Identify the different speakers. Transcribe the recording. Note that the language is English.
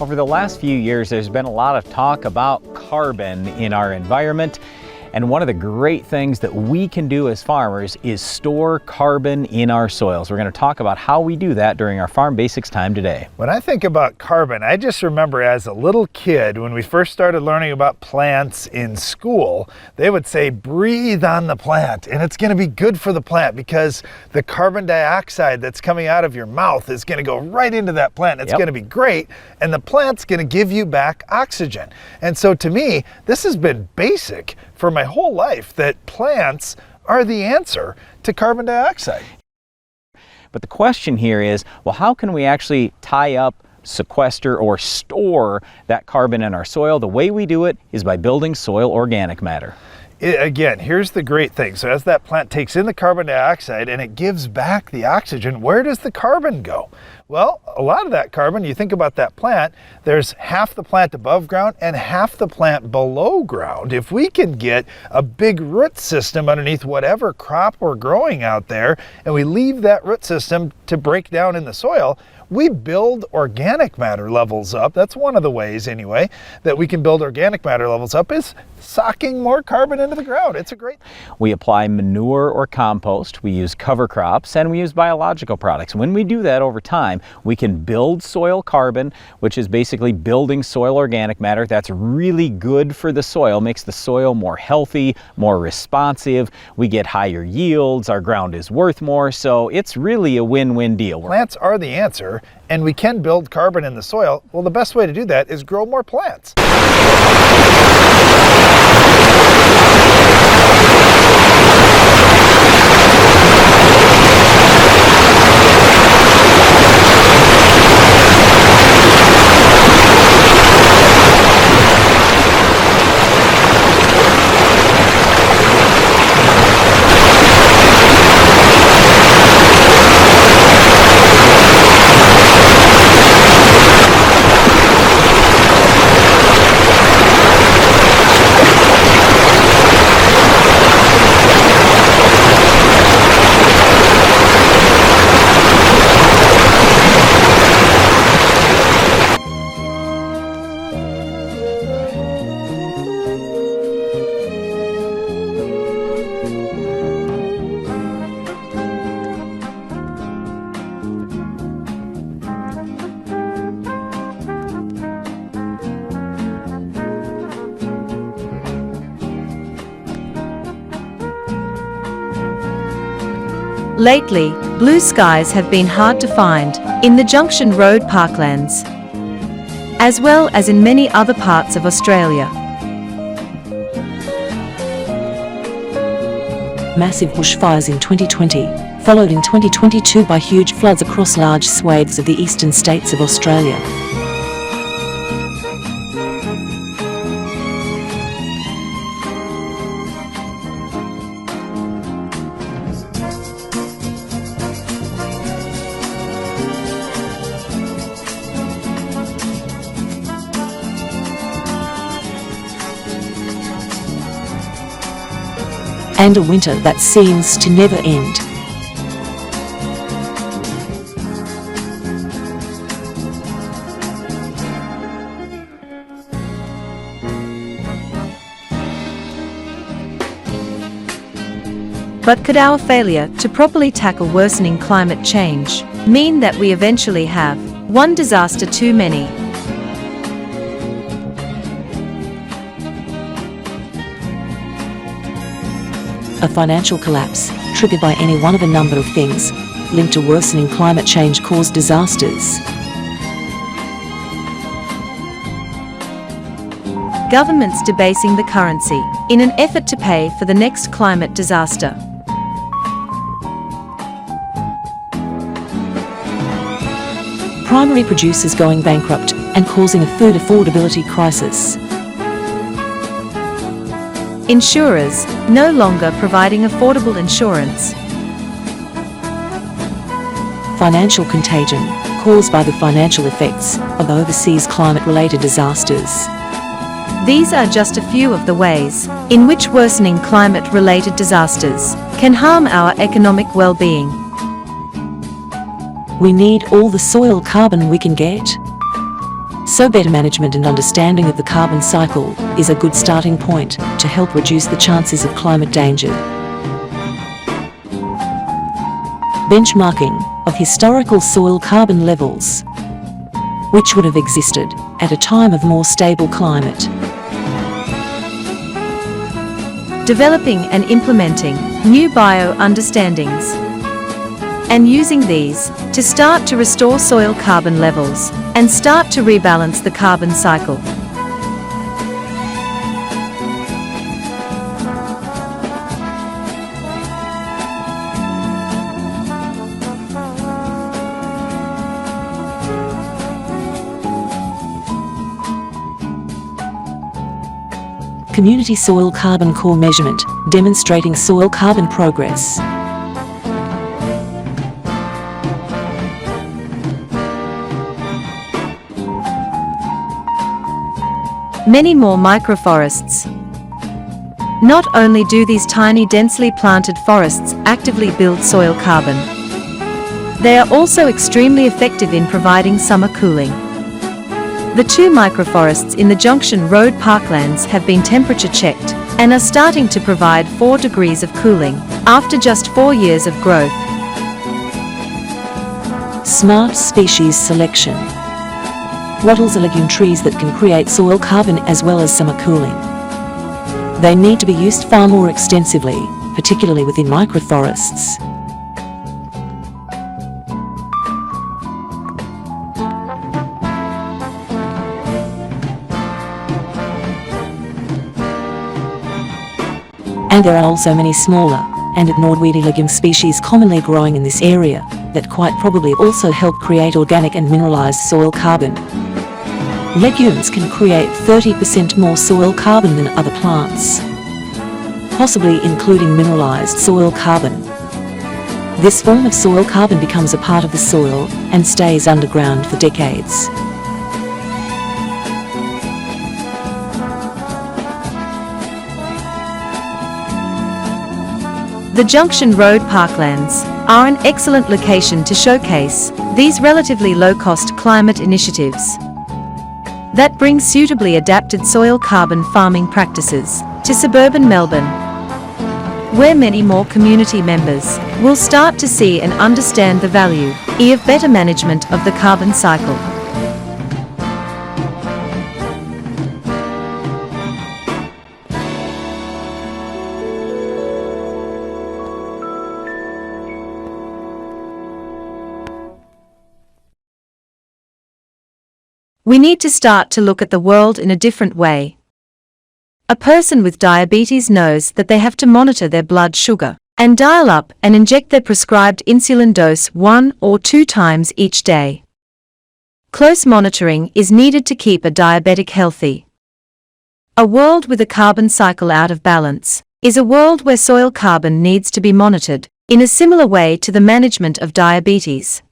Speaker 1: Over the last few years, there's been a lot of talk about carbon in our environment. And one of the great things that we can do as farmers is store carbon in our soils. We're going to talk about how we do that during our Farm Basics time today.
Speaker 2: When I think about carbon, I just remember as a little kid, when we first started learning about plants in school, they would say, breathe on the plant, and it's going to be good for the plant because the carbon dioxide that's coming out of your mouth is going to go right into that plant. It's going to be great, and the plant's going to give you back oxygen. And so to me, this has been basic for my whole life, that plants are the answer to carbon dioxide.
Speaker 1: But the question here is, well, how can we actually tie up, sequester, or store that carbon in our soil? The way we do it is by building soil organic matter.
Speaker 2: Again, here's the great thing. So as that plant takes in the carbon dioxide and it gives back the oxygen, where does the carbon go? Well, a lot of that carbon, you think about that plant, there's half the plant above ground and half the plant below ground. If we can get a big root system underneath whatever crop we're growing out there, and we leave that root system to break down in the soil, we build organic matter levels up. That's one of the ways, anyway, that we can build organic matter levels up, is socking more carbon into the ground. It's a great...
Speaker 1: We apply manure or compost, we use cover crops, and we use biological products. When we do that over time, we can build soil carbon, which is basically building soil organic matter. That's really good for the soil, makes the soil more healthy, more responsive. We get higher yields, our ground is worth more, so it's really a win-win deal.
Speaker 2: Plants are the answer, and we can build carbon in the soil. Well, the best way to do that is grow more plants.
Speaker 3: Lately, blue skies have been hard to find in the Junction Road Parklands, as well as in many other parts of Australia.
Speaker 4: Massive bushfires in 2020, followed in 2022 by huge floods across large swathes of the eastern states of Australia. And a winter that seems to never end.
Speaker 3: But could our failure to properly tackle worsening climate change mean that we eventually have one disaster too many?
Speaker 4: A financial collapse, triggered by any one of a number of things, linked to worsening climate change caused disasters.
Speaker 3: Governments debasing the currency in an effort to pay for the next climate disaster.
Speaker 4: Primary producers going bankrupt and causing a food affordability crisis.
Speaker 3: Insurers no longer providing affordable insurance.
Speaker 4: Financial contagion caused by the financial effects of overseas climate-related disasters.
Speaker 3: These are just a few of the ways in which worsening climate-related disasters can harm our economic well-being.
Speaker 4: We need all the soil carbon we can get. So better management and understanding of the carbon cycle is a good starting point to help reduce the chances of climate danger. Benchmarking of historical soil carbon levels, which would have existed at a time of more stable climate.
Speaker 3: Developing and implementing new bio-understandings, and using these to start to restore soil carbon levels and start to rebalance the carbon cycle.
Speaker 4: Community soil carbon core measurement, demonstrating soil carbon progress.
Speaker 3: Many more microforests. Not only do these tiny densely planted forests actively build soil carbon, they are also extremely effective in providing summer cooling. The 2 microforests in the Junction Road Parklands have been temperature checked and are starting to provide 4 degrees of cooling after just 4 years of growth.
Speaker 4: Smart species selection. Wattles are legume trees that can create soil carbon as well as summer cooling. They need to be used far more extensively, particularly within microforests. And there are also many smaller and ignored weedy legume species commonly growing in this area that quite probably also help create organic and mineralized soil carbon. Legumes can create 30% more soil carbon than other plants, possibly including mineralized soil carbon. This form of soil carbon becomes a part of the soil and stays underground for decades.
Speaker 3: The Junction Road Parklands are an excellent location to showcase these relatively low-cost climate initiatives that bring suitably adapted soil carbon farming practices to suburban Melbourne, where many more community members will start to see and understand the value of better management of the carbon cycle. We need to start to look at the world in a different way. A person with diabetes knows that they have to monitor their blood sugar and dial up and inject their prescribed insulin dose 1 or 2 times each day. Close monitoring is needed to keep a diabetic healthy. A world with a carbon cycle out of balance is a world where soil carbon needs to be monitored in a similar way to the management of diabetes.